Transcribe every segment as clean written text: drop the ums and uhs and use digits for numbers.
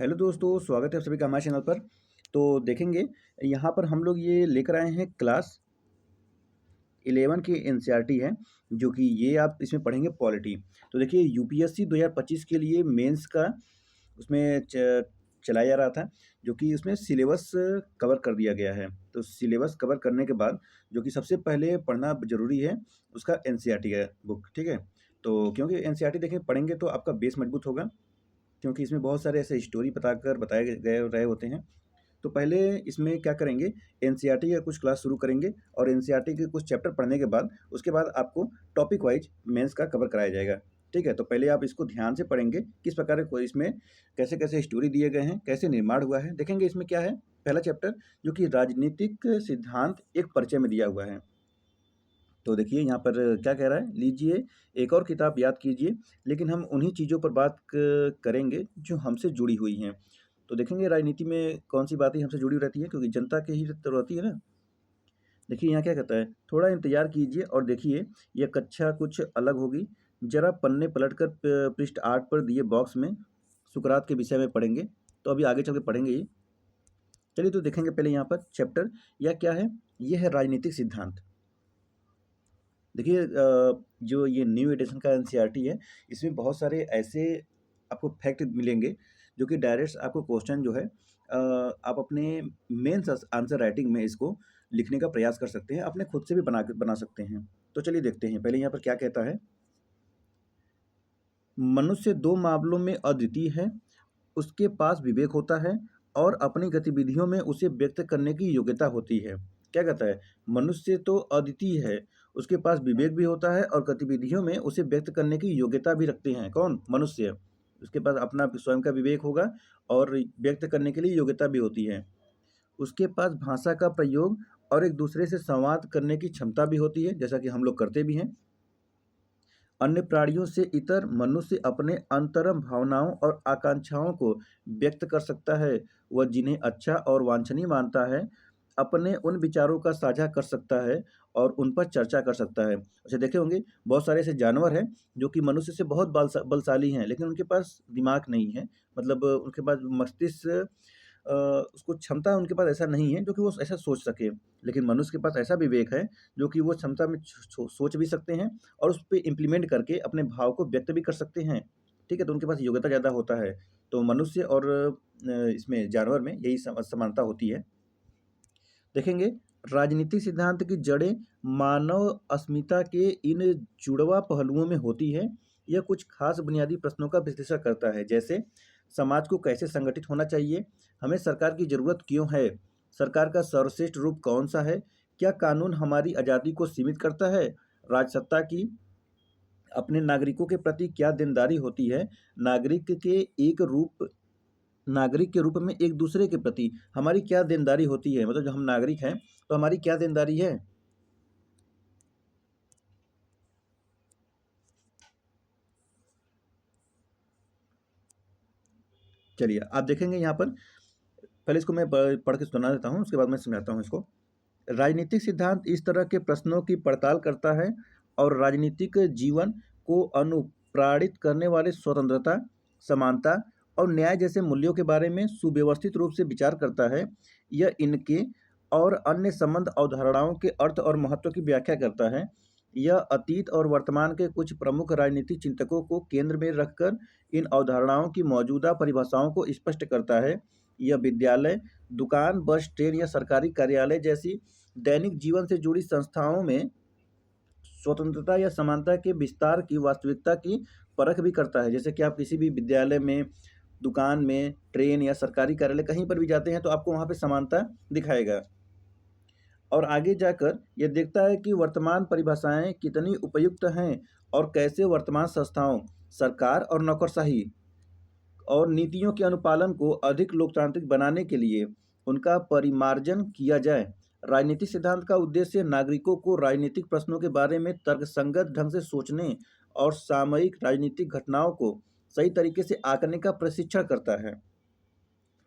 Hello दोस्तों, स्वागत है आप सभी का हमारे चैनल पर। तो देखेंगे यहाँ पर हम लोग ये लेकर आए हैं क्लास 11 की एनसीईआरटी है, जो कि ये आप इसमें पढ़ेंगे पॉलिटी। तो देखिए यूपीएससी 2025 के लिए मेंस का उसमें चलाया जा रहा था, जो कि उसमें सिलेबस कवर कर दिया गया है। तो सिलेबस कवर करने के बाद जो कि सबसे पहले पढ़ना ज़रूरी है, उसका एनसीईआरटी है बुक, ठीक है? तो क्योंकि एनसीईआरटी देखिए पढ़ेंगे तो आपका बेस मजबूत होगा, क्योंकि इसमें बहुत सारे ऐसे स्टोरी बताकर बताए गए रहे होते हैं। तो पहले इसमें क्या करेंगे, एनसीईआरटी का कुछ क्लास शुरू करेंगे और एनसीईआरटी के कुछ चैप्टर पढ़ने के बाद उसके बाद आपको टॉपिक वाइज मेंस का कवर कराया जाएगा। ठीक है? तो पहले आप इसको ध्यान से पढ़ेंगे, किस प्रकार को इसमें कैसे-कैसे स्टोरी दिए गए हैं, कैसे निर्माण हुआ है। देखेंगे इसमें क्या है, पहला चैप्टर जो कि राजनीतिक सिद्धांत एक परिचय में दिया हुआ है। तो देखिए यहाँ पर क्या कह रहा है, लीजिए एक और किताब याद कीजिए, लेकिन हम उन्हीं चीज़ों पर बात करेंगे जो हमसे जुड़ी हुई हैं। तो देखेंगे राजनीति में कौन सी बातें हमसे जुड़ी रहती हैं, क्योंकि जनता की ही तो रहती है ना। देखिए यहाँ क्या कहता है, थोड़ा इंतजार कीजिए और देखिए यह कक्षा कुछ अलग होगी। जरा पन्ने पलटकर पृष्ठ 8 पर दिए बॉक्स में सुकरात के विषय में पढ़ेंगे। तो अभी आगे चल के पढ़ेंगे ये। चलिए तो देखेंगे पहले यहाँ पर चैप्टर यह क्या है, यह है राजनीतिक सिद्धांत। देखिए जो ये न्यू एडिशन का एनसीईआरटी है, इसमें बहुत सारे ऐसे आपको फैक्ट मिलेंगे जो कि डायरेक्ट आपको क्वेश्चन जो है आप अपने मेंस आंसर राइटिंग में इसको लिखने का प्रयास कर सकते हैं, अपने खुद से भी बना सकते हैं। तो चलिए देखते हैं, पहले यहाँ पर क्या कहता है। मनुष्य दो मामलों में अद्वितीय है, उसके पास विवेक होता है और अपनी गतिविधियों में उसे व्यक्त करने की योग्यता होती है। क्या कहता है? मनुष्य तो अद्वितीय है, उसके पास विवेक भी होता है और गतिविधियों में उसे व्यक्त करने की योग्यता भी रखते हैं। कौन? मनुष्य। उसके पास अपना स्वयं का विवेक होगा और व्यक्त करने के लिए योग्यता भी होती है। उसके पास भाषा का प्रयोग और एक दूसरे से संवाद करने की क्षमता भी होती है, जैसा कि हम लोग करते भी हैं। अन्य प्राणियों से इतर मनुष्य अपने अंतरंग भावनाओं और आकांक्षाओं को व्यक्त कर सकता है। वह जिन्हें अच्छा और वांछनीय मानता है, अपने उन विचारों का साझा कर सकता है और उन पर चर्चा कर सकता है। अच्छा देखे होंगे, बहुत सारे ऐसे जानवर हैं जो कि मनुष्य से बहुत बलशाली हैं, लेकिन उनके पास दिमाग नहीं है। मतलब उनके पास मस्तिष्क उसको क्षमता उनके पास ऐसा नहीं है जो कि वो ऐसा सोच सके। लेकिन मनुष्य के पास ऐसा विवेक है जो कि वो क्षमता में सोच भी सकते हैं और उस पे इम्प्लीमेंट करके अपने भाव को व्यक्त भी कर सकते हैं। ठीक है? तो उनके पास योग्यता ज़्यादा होता है। तो मनुष्य और इसमें जानवर में यही समानता होती है। देखेंगे राजनीतिक सिद्धांत की जड़ें मानव अस्मिता के इन जुड़वा पहलुओं में होती है। यह कुछ खास बुनियादी प्रश्नों का विश्लेषण करता है, जैसे समाज को कैसे संगठित होना चाहिए, हमें सरकार की ज़रूरत क्यों है, सरकार का सर्वश्रेष्ठ रूप कौन सा है, क्या कानून हमारी आज़ादी को सीमित करता है, राजसत्ता की अपने नागरिकों के प्रति क्या देनदारी होती है, नागरिक के एक रूप नागरिक के रूप में एक दूसरे के प्रति हमारी क्या देनदारी होती है, मतलब जो हम नागरिक हैं तो हमारी क्या देनदारी है। चलिए आप देखेंगे यहाँ पर, पहले इसको मैं पढ़ के सुना देता हूँ, उसके बाद मैं समझाता हूँ इसको। राजनीतिक सिद्धांत इस तरह के प्रश्नों की पड़ताल करता है और राजनीतिक जीवन को अनुप्राणित करने वाले स्वतंत्रता, समानता और न्याय जैसे मूल्यों के बारे में सुव्यवस्थित रूप से विचार करता है। यह इनके और अन्य संबंध अवधारणाओं के अर्थ और महत्व की व्याख्या करता है। यह अतीत और वर्तमान के कुछ प्रमुख राजनीतिक चिंतकों को केंद्र में रखकर इन अवधारणाओं की मौजूदा परिभाषाओं को स्पष्ट करता है। यह विद्यालय, दुकान, बस, ट्रेन या सरकारी कार्यालय जैसी दैनिक जीवन से जुड़ी संस्थाओं में स्वतंत्रता या समानता के विस्तार की वास्तविकता की परख भी करता है। जैसे कि आप किसी भी विद्यालय में, दुकान में, ट्रेन या सरकारी कार्यालय कहीं पर भी जाते हैं तो आपको वहाँ पे समानता दिखाएगा। और आगे जाकर यह देखता है कि वर्तमान परिभाषाएं कितनी उपयुक्त हैं और कैसे वर्तमान संस्थाओं, सरकार और नौकरशाही और नीतियों के अनुपालन को अधिक लोकतांत्रिक बनाने के लिए उनका परिमार्जन किया जाए। राजनीतिक सिद्धांत का उद्देश्य नागरिकों को राजनीतिक प्रश्नों के बारे में तर्कसंगत ढंग से सोचने और सामयिक राजनीतिक घटनाओं को सही तरीके से आंकने का प्रशिक्षण करता है।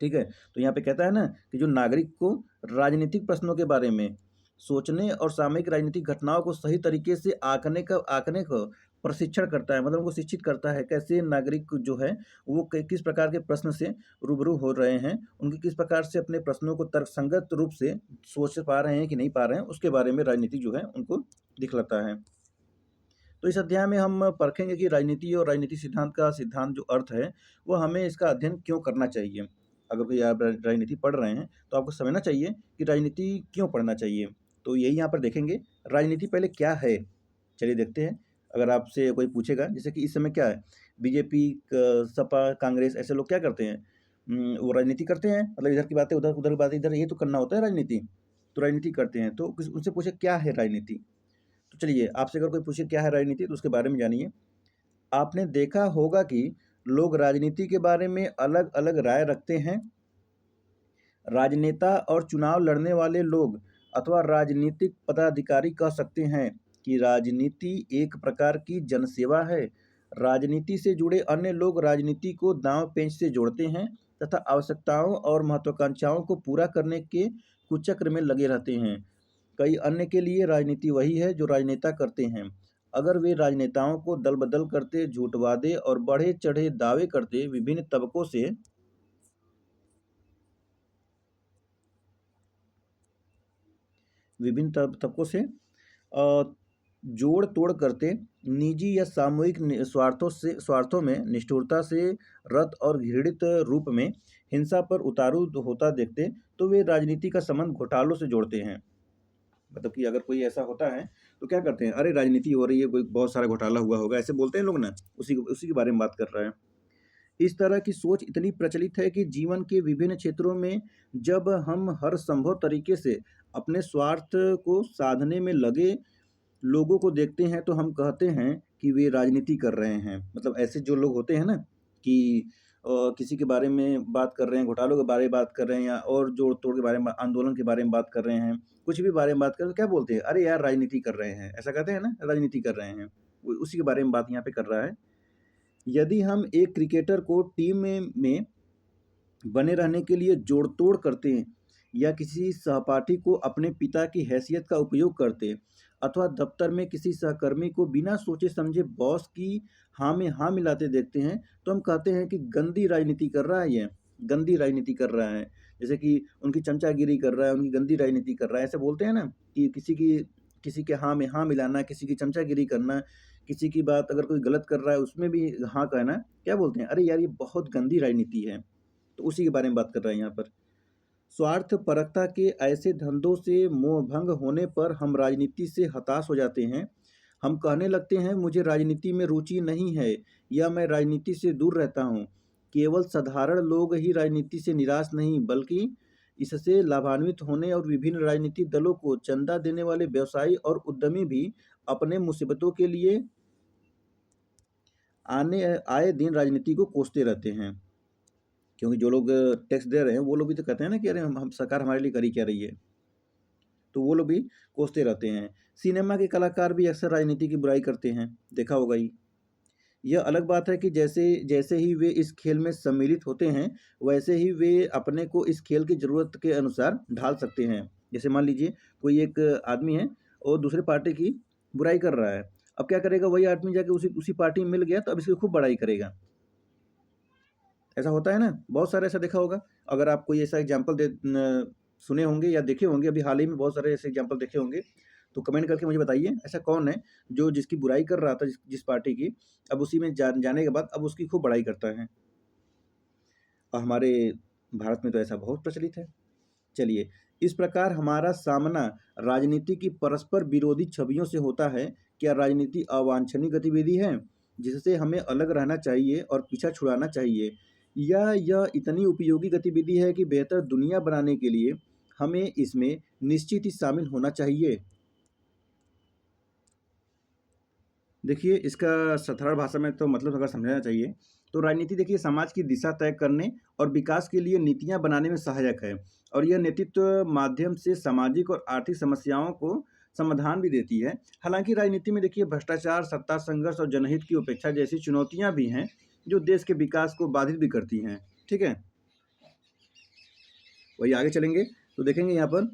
ठीक है? तो यहाँ पे कहता है ना कि जो नागरिक को राजनीतिक प्रश्नों के बारे में सोचने और सामयिक राजनीतिक घटनाओं को सही तरीके से आंकने को प्रशिक्षण करता है, मतलब उनको शिक्षित करता है कैसे नागरिक जो है वो किस प्रकार के प्रश्न से रूबरू हो रहे हैं, उनके किस प्रकार से अपने प्रश्नों को तर्कसंगत रूप से सोच पा रहे हैं कि नहीं पा रहे हैं, उसके बारे में राजनीति जो है उनको दिखलाता है। तो इस अध्याय में हम परखेंगे कि राजनीति और राजनीतिक सिद्धांत का सिद्धांत जो अर्थ है, वो हमें इसका अध्ययन क्यों करना चाहिए। अगर कोई आप राजनीति पढ़ रहे हैं, तो आपको समझना चाहिए कि राजनीति क्यों पढ़ना चाहिए। तो यही यहाँ पर देखेंगे, राजनीति पहले क्या है? चलिए देखते हैं। अगर आपसे कोई पूछेगा, जैसे कि इस समय क्या है, बीजेपी, सपा, कांग्रेस ऐसे लोग क्या करते हैं? वो राजनीति करते हैं, मतलब इधर की बातें उधर, उधर की बातें इधर, यही तो करना होता है राजनीति। तो राजनीति करते हैं, तो उनसे पूछे क्या है राजनीति? तो चलिए आपसे अगर कोई पूछे क्या है राजनीति, तो उसके बारे में जानिए। आपने देखा होगा कि लोग राजनीति के बारे में अलग-अलग राय रखते हैं। राजनेता और चुनाव लड़ने वाले लोग अथवा राजनीतिक पदाधिकारी कह सकते हैं कि राजनीति एक प्रकार की जनसेवा है। राजनीति से जुड़े अन्य लोग राजनीति को दांव-पेंच से जोड़ते हैं तथा आवश्यकताओं और महत्वाकांक्षाओं को पूरा करने के कुचक्र में लगे रहते हैं। कई अन्य के लिए राजनीति वही है जो राजनेता करते हैं। अगर वे राजनेताओं को दल-बदल करते, झूठ वादे और बढ़े-चढ़े दावे करते विभिन्न तबकों से जोड़-तोड़ करते, निजी या सामूहिक स्वार्थों में निष्ठुरता से रत और घृणित रूप में हिंसा पर उतारू होता देखते, तो वे राजनीति का संबंध घोटालों से जोड़ते हैं। मतलब कि अगर कोई ऐसा होता है, तो क्या करते हैं, अरे राजनीति हो रही है, कोई बहुत सारा घोटाला हुआ होगा, ऐसे बोलते हैं लोग ना, उसी के बारे में बात कर रहा है। इस तरह की सोच इतनी प्रचलित है कि जीवन के विभिन्न क्षेत्रों में जब हम हर संभव तरीके से अपने स्वार्थ को साधने में लगे लोगों को देखते हैं, तो हम कहते हैं कि वे राजनीति कर रहे हैं। मतलब ऐसे जो लोग होते हैं ना कि किसी के बारे में बात कर रहे हैं, घोटालों के बारे में बात कर रहे हैं या और जोड़-तोड़ के बारे में, आंदोलन के बारे में बात कर रहे हैं, कुछ भी बारे में बात कर रहे हैं, तो क्या बोलते हैं? अरे यार राजनीति कर रहे हैं, ऐसा कहते हैं ना, राजनीति कर रहे हैं। वो उसी के बारे में बात यहाँ पे कर रहा है। यदि हम एक क्रिकेटर को टीम में बने रहने के लिए जोड़-तोड़ करते हैं या किसी सहपाठी को अपने पिता की हैसियत का उपयोग करते अथवा दफ्तर में किसी सहकर्मी को बिना सोचे-समझे बॉस की हाँ में हाँ मिलाते देखते हैं, तो हम कहते हैं कि गंदी राजनीति कर रहा है ये, गंदी राजनीति कर रहा है। जैसे कि उनकी चमचागिरी कर रहा है, उनकी गंदी राजनीति कर रहा है, ऐसे बोलते हैं ना कि किसी के हाँ में हाँ मिलाना, किसी की चमचागिरी करना, किसी की बात अगर कोई गलत कर रहा है उसमें भी हाँ कहना, क्या बोलते हैं? अरे यार ये बहुत गंदी राजनीति है। तो उसी के बारे में बात कर रहे हैं यहाँ पर। स्वार्थपरकता के ऐसे धंधों से मोहभंग होने पर हम राजनीति से हताश हो जाते हैं। हम कहने लगते हैं मुझे राजनीति में रुचि नहीं है या मैं राजनीति से दूर रहता हूँ। केवल साधारण लोग ही राजनीति से निराश नहीं बल्कि इससे लाभान्वित होने और विभिन्न राजनीतिक दलों को चंदा देने वाले व्यवसायी और उद्यमी भी अपने मुसीबतों के लिए आए दिन राजनीति को कोसते रहते हैं। क्योंकि जो लोग टैक्स दे रहे हैं, वो लोग भी तो कहते हैं ना कि अरे हम सरकार हमारे लिए कर ही क्या रही है। तो वो लोग भी कोसते रहते हैं। सिनेमा के कलाकार भी अक्सर राजनीति की बुराई करते हैं, देखा होगा ही। यह अलग बात है कि जैसे जैसे ही वे इस खेल में सम्मिलित होते हैं, वैसे ही वे अपने को इस खेल की ज़रूरत के अनुसार ढाल सकते हैं। जैसे मान लीजिए कोई एक आदमी है और दूसरे पार्टी की बुराई कर रहा है। अब क्या करेगा वही आदमी जाके उसी उसी पार्टी में मिल गया तो अब इसकी खूब बड़ाई करेगा। ऐसा होता है ना, बहुत सारे ऐसा देखा होगा। अगर आप कोई ऐसा एग्ज़ाम्पल सुने होंगे या देखे होंगे, अभी हाल ही में बहुत सारे ऐसे एग्ज़ाम्पल देखे होंगे, तो कमेंट करके मुझे बताइए, ऐसा कौन है जो जिसकी बुराई कर रहा था जिस पार्टी की, अब उसी में जाने के बाद अब उसकी खूब बड़ाई करता है। और हमारे भारत में तो ऐसा बहुत प्रचलित है। चलिए, इस प्रकार हमारा सामना राजनीति की परस्पर विरोधी छवियों से होता है। क्या राजनीति अवांछनीय गतिविधि है, जिससे हमें अलग रहना चाहिए और पीछा छुड़ाना चाहिए? या यह इतनी उपयोगी गतिविधि है कि बेहतर दुनिया बनाने के लिए हमें इसमें निश्चित ही शामिल होना चाहिए? देखिए, इसका साधारण भाषा में तो मतलब अगर समझाना चाहिए, तो राजनीति देखिए समाज की दिशा तय करने और विकास के लिए नीतियाँ बनाने में सहायक है और यह नेतृत्व माध्यम से सामाजिक और आर्थिक समस्याओं को समाधान भी देती है। हालाँकि राजनीति में देखिए भ्रष्टाचार, सत्ता संघर्ष और जनहित की उपेक्षा जैसी चुनौतियाँ भी हैं, जो देश के विकास को बाधित भी करती हैं। ठीक है? वही आगे चलेंगे, तो देखेंगे यहाँ पर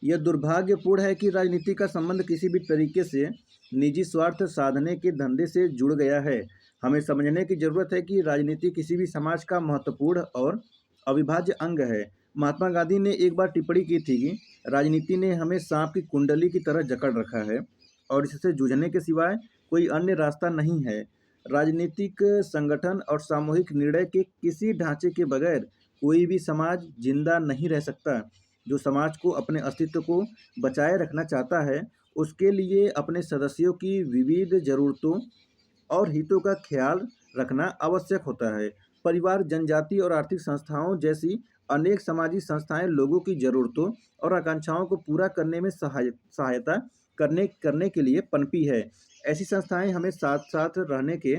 यह दुर्भाग्यपूर्ण है कि राजनीति का संबंध किसी भी तरीके से निजी स्वार्थ साधने के धंधे से जुड़ गया है। हमें समझने की जरूरत है कि राजनीति किसी भी समाज का महत्वपूर्ण और अविभाज्य अंग है। महात्मा गांधी ने एक बार टिप्पणी की थी कि राजनीति ने हमें सांप की कुंडली की तरह जकड़ रखा है और इससे जूझने के सिवाय कोई अन्य रास्ता नहीं है। राजनीतिक संगठन और सामूहिक निर्णय के किसी ढांचे के बगैर कोई भी समाज जिंदा नहीं रह सकता। जो समाज को अपने अस्तित्व को बचाए रखना चाहता है, उसके लिए अपने सदस्यों की विविध ज़रूरतों और हितों का ख्याल रखना आवश्यक होता है। परिवार, जनजाति और आर्थिक संस्थाओं जैसी अनेक सामाजिक संस्थाएं लोगों की ज़रूरतों और आकांक्षाओं को पूरा करने में सहायता करने के लिए पनपी है। ऐसी संस्थाएं हमें साथ साथ रहने के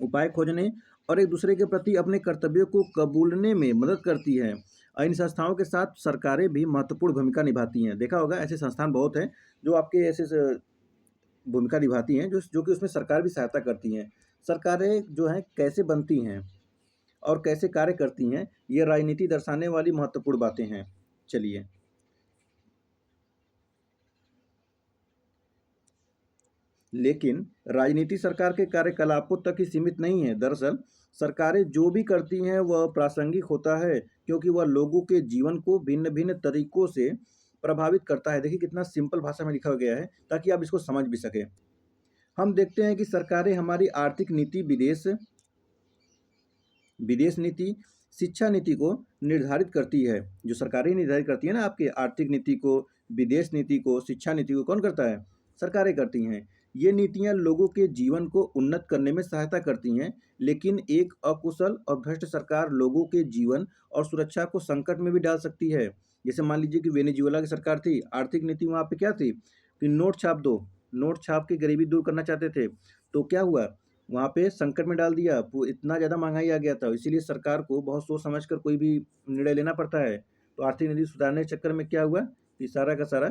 उपाय खोजने और एक दूसरे के प्रति अपने कर्तव्यों को कबूलने में मदद करती है। इन संस्थाओं के साथ सरकारें भी महत्वपूर्ण भूमिका निभाती हैं। देखा होगा ऐसे संस्थान बहुत हैं जो आपके ऐसे भूमिका निभाती हैं जो कि उसमें सरकार भी सहायता करती हैं। सरकारें जो हैं कैसे बनती हैं और कैसे कार्य करती हैं, ये राजनीति दर्शाने वाली महत्वपूर्ण बातें हैं। चलिए, लेकिन राजनीति सरकार के कार्यकलापों तक ही सीमित नहीं है। दरअसल सरकारें जो भी करती हैं वह प्रासंगिक होता है क्योंकि वह लोगों के जीवन को भिन्न भिन्न तरीकों से प्रभावित करता है। देखिए कितना सिंपल भाषा में लिखा गया है ताकि आप इसको समझ भी सकें। हम देखते हैं कि सरकारें हमारी आर्थिक नीति, विदेश नीति, शिक्षा नीति को निर्धारित करती है। जो सरकारें निर्धारित करती है ना, आपके आर्थिक नीति को, विदेश नीति को, शिक्षा नीति को कौन करता है? सरकारें करती हैं। ये नीतियां लोगों के जीवन को उन्नत करने में सहायता करती हैं, लेकिन एक अकुशल और भ्रष्ट सरकार लोगों के जीवन और सुरक्षा को संकट में भी डाल सकती है। जैसे मान लीजिए कि वेनेजुएला की सरकार थी, आर्थिक नीति वहाँ पे क्या थी कि नोट छाप दो, नोट छाप के गरीबी दूर करना चाहते थे। तो क्या हुआ, वहाँ पे संकट में डाल दिया, इतना ज़्यादा महंगाई आ गया था, इसीलिए सरकार को बहुत सोच समझ कर कोई भी निर्णय लेना पड़ता है। तो आर्थिक नीति सुधारने के चक्कर में क्या हुआ कि सारा का सारा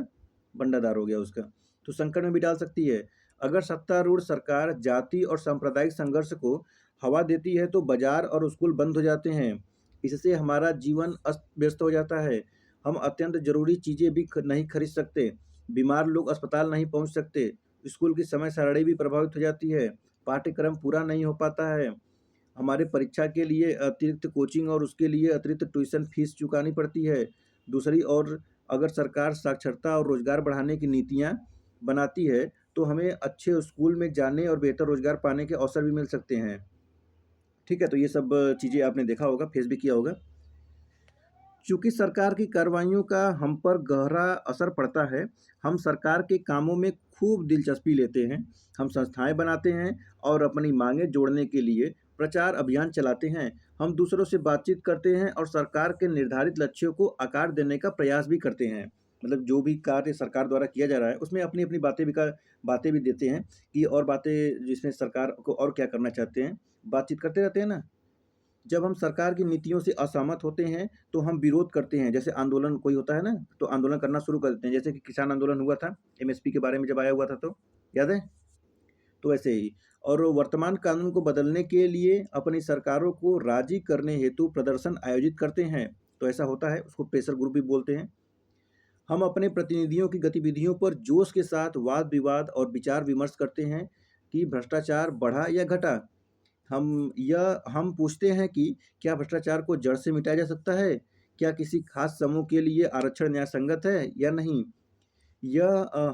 बंटाधार हो गया उसका, तो संकट में भी डाल सकती है। अगर सत्तारूढ़ सरकार जाति और सांप्रदायिक संघर्ष को हवा देती है तो बाजार और स्कूल बंद हो जाते हैं। इससे हमारा जीवन अस्त व्यस्त हो जाता है। हम अत्यंत जरूरी चीज़ें भी नहीं खरीद सकते, बीमार लोग अस्पताल नहीं पहुंच सकते, स्कूल की समय सारणी भी प्रभावित हो जाती है, पाठ्यक्रम पूरा नहीं हो पाता है, हमारे परीक्षा के लिए अतिरिक्त कोचिंग और उसके लिए अतिरिक्त ट्यूशन फीस चुकानी पड़ती है। दूसरी ओर अगर सरकार साक्षरता और रोजगार बढ़ाने की नीतियाँ बनाती है तो हमें अच्छे स्कूल में जाने और बेहतर रोजगार पाने के अवसर भी मिल सकते हैं। ठीक है, तो ये सब चीज़ें आपने देखा होगा, फेस भी किया होगा। चूँकि सरकार की कार्रवाइयों का हम पर गहरा असर पड़ता है, हम सरकार के कामों में खूब दिलचस्पी लेते हैं। हम संस्थाएं बनाते हैं और अपनी मांगें जोड़ने के लिए प्रचार अभियान चलाते हैं। हम दूसरों से बातचीत करते हैं और सरकार के निर्धारित लक्ष्यों को आकार देने का प्रयास भी करते हैं। मतलब जो भी कार्य सरकार द्वारा किया जा रहा है, उसमें अपनी-अपनी बातें भी देते हैं कि और बातें जिसमें सरकार को और क्या करना चाहते हैं, बातचीत करते रहते हैं ना। जब हम सरकार की नीतियों से असहमत होते हैं, तो हम विरोध करते हैं। जैसे आंदोलन कोई होता है ना, तो आंदोलन करना शुरू कर देते हैं। जैसे कि किसान आंदोलन हुआ था, एमएसपी के बारे में जब आया हुआ था तो, याद है? तो ऐसे ही। और वर्तमान कानून को बदलने के लिए अपनी सरकारों को राज़ी करने हेतु प्रदर्शन आयोजित करते हैं। तो ऐसा होता है, उसको प्रेशर ग्रुप भी बोलते हैं। हम अपने प्रतिनिधियों की गतिविधियों पर जोश के साथ वाद-विवाद और विचार-विमर्श करते हैं कि भ्रष्टाचार बढ़ा या घटा। हम पूछते हैं कि क्या भ्रष्टाचार को जड़ से मिटाया जा सकता है? क्या किसी खास समूह के लिए आरक्षण न्यायसंगत है या नहीं?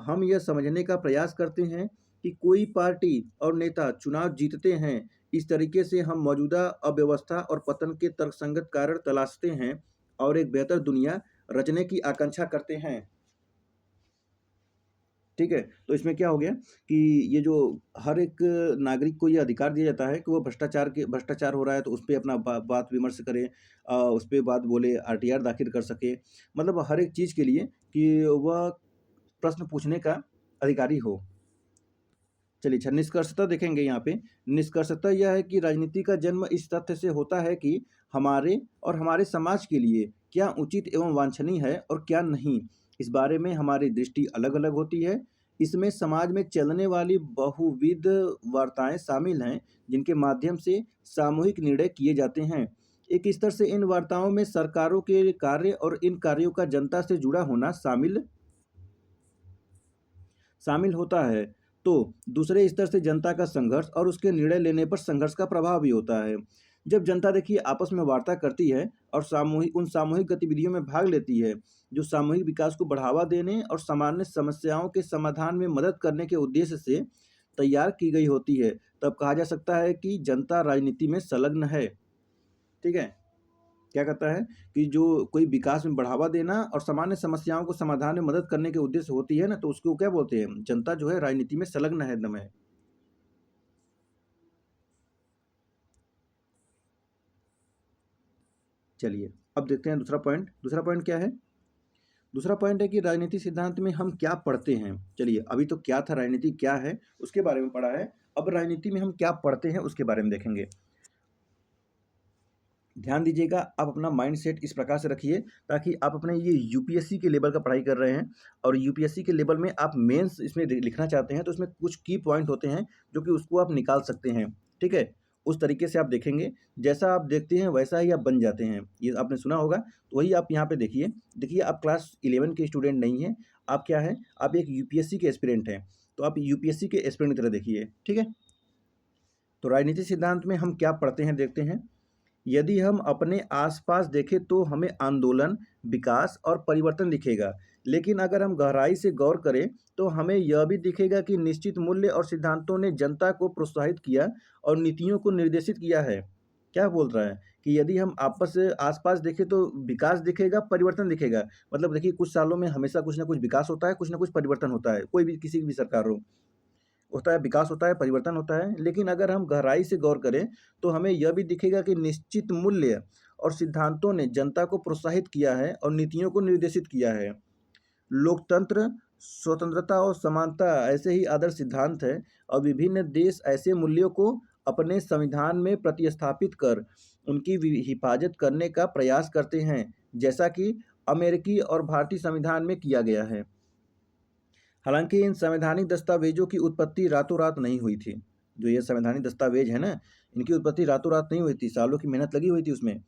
हम यह समझने का प्रयास करते हैं कि कोई पार्टी और नेता चुनाव जीतते हैं। इस तरीके से हम मौजूदा अव्यवस्था और पतन के तर्कसंगत कारण तलाशते हैं और एक बेहतर दुनिया रचने की आकांक्षा करते हैं। ठीक है, तो इसमें क्या हो गया कि ये जो हर एक नागरिक को ये अधिकार दिया जाता है कि वो भ्रष्टाचार हो रहा है तो उस पे अपना बात विमर्श करे, उस पे बात बोले, आरटीआर दाखिल कर सके। मतलब हर एक चीज़ के लिए कि वह प्रश्न पूछने का अधिकारी हो। चलिए, अच्छा, निष्कर्षतः देखेंगे यहाँ पे। निष्कर्षतः यह है कि राजनीति का जन्म इस तथ्य से होता है कि हमारे और हमारे समाज के लिए क्या उचित एवं वांछनीय है और क्या नहीं, इस बारे में हमारी दृष्टि अलग-अलग होती है। इसमें समाज में चलने वाली बहुविध वार्ताएँ शामिल हैं, जिनके माध्यम से सामूहिक निर्णय किए जाते हैं। एक स्तर से इन वार्ताओं में सरकारों के कार्य और इन कार्यों का जनता से जुड़ा होना शामिल होता है। तो दूसरे स्तर से जनता का संघर्ष और उसके निर्णय लेने पर संघर्ष का प्रभाव भी होता है। जब जनता देखिए आपस में वार्ता करती है और सामूहिक गतिविधियों में भाग लेती है, जो सामूहिक विकास को बढ़ावा देने और सामान्य समस्याओं के समाधान में मदद करने के उद्देश्य से तैयार की गई होती है, तब कहा जा सकता है कि जनता राजनीति में संलग्न है। ठीक है? क्या कहता है कि जो कोई विकास में बढ़ावा देना और सामान्य समस्याओं को समाधान में मदद करने के उद्देश्य होती है ना, तो उसको क्या बोलते हैं? जनता जो है राजनीति में संलग्न है एकदम है। चलिए अब देखते हैं दूसरा पॉइंट। दूसरा पॉइंट क्या है? दूसरा पॉइंट है कि राजनीति सिद्धांत में हम क्या पढ़ते हैं। चलिए अभी तो क्या था, राजनीति क्या है उसके बारे में पढ़ा है, अब राजनीति में हम क्या पढ़ते हैं उसके बारे में देखेंगे। ध्यान दीजिएगा, आप अपना माइंड सेट इस प्रकार से रखिए ताकि आप अपने ये यूपीएससी के लेवल का पढ़ाई कर रहे हैं और यूपीएससी के लेवल में आप मेंस इसमें लिखना चाहते हैं, तो इसमें कुछ की पॉइंट होते हैं जो कि उसको आप निकाल सकते हैं। ठीक है, उस तरीके से आप देखेंगे, जैसा आप देखते हैं वैसा ही आप बन जाते हैं। ये आपने सुना होगा, तो वही आप यहाँ पे देखिए। देखिए आप क्लास 11 के स्टूडेंट नहीं हैं, आप क्या है, आप एक यूपीएससी के एस्पिरेंट हैं, तो आप यूपीएससी के एस्पिरेंट की तरह देखिए। ठीक है, तो राजनीति सिद्धांत में हम क्या पढ़ते हैं देखते हैं। यदि हम अपने आसपास देखें तो हमें आंदोलन, विकास और परिवर्तन दिखेगा, लेकिन अगर हम गहराई से गौर करें तो हमें यह भी दिखेगा कि निश्चित मूल्य और सिद्धांतों ने जनता को प्रोत्साहित किया और नीतियों को निर्देशित किया है। क्या बोल रहा है कि यदि हम आपस से आसपास देखें तो विकास दिखेगा, परिवर्तन दिखेगा। मतलब देखिए कुछ सालों में हमेशा कुछ ना कुछ विकास होता है, कुछ ना कुछ परिवर्तन होता है, कोई भी किसी की भी सरकार हो, होता है, विकास होता है, परिवर्तन होता है। लेकिन अगर हम गहराई से गौर करें तो हमें यह भी दिखेगा कि निश्चित मूल्य और सिद्धांतों ने जनता को प्रोत्साहित किया है और नीतियों को निर्देशित किया है। लोकतंत्र, स्वतंत्रता और समानता ऐसे ही आदर्श सिद्धांत हैं और विभिन्न देश ऐसे मूल्यों को अपने संविधान में प्रतिस्थापित कर उनकी हिफाजत करने का प्रयास करते हैं, जैसा कि अमेरिकी और भारतीय संविधान में किया गया है। हालांकि इन संवैधानिक दस्तावेजों की उत्पत्ति रातों रात नहीं हुई थी। जो ये संवैधानिक दस्तावेज है ना, इनकी उत्पत्ति रातों रात नहीं हुई थी, सालों की मेहनत लगी हुई थी उसमें।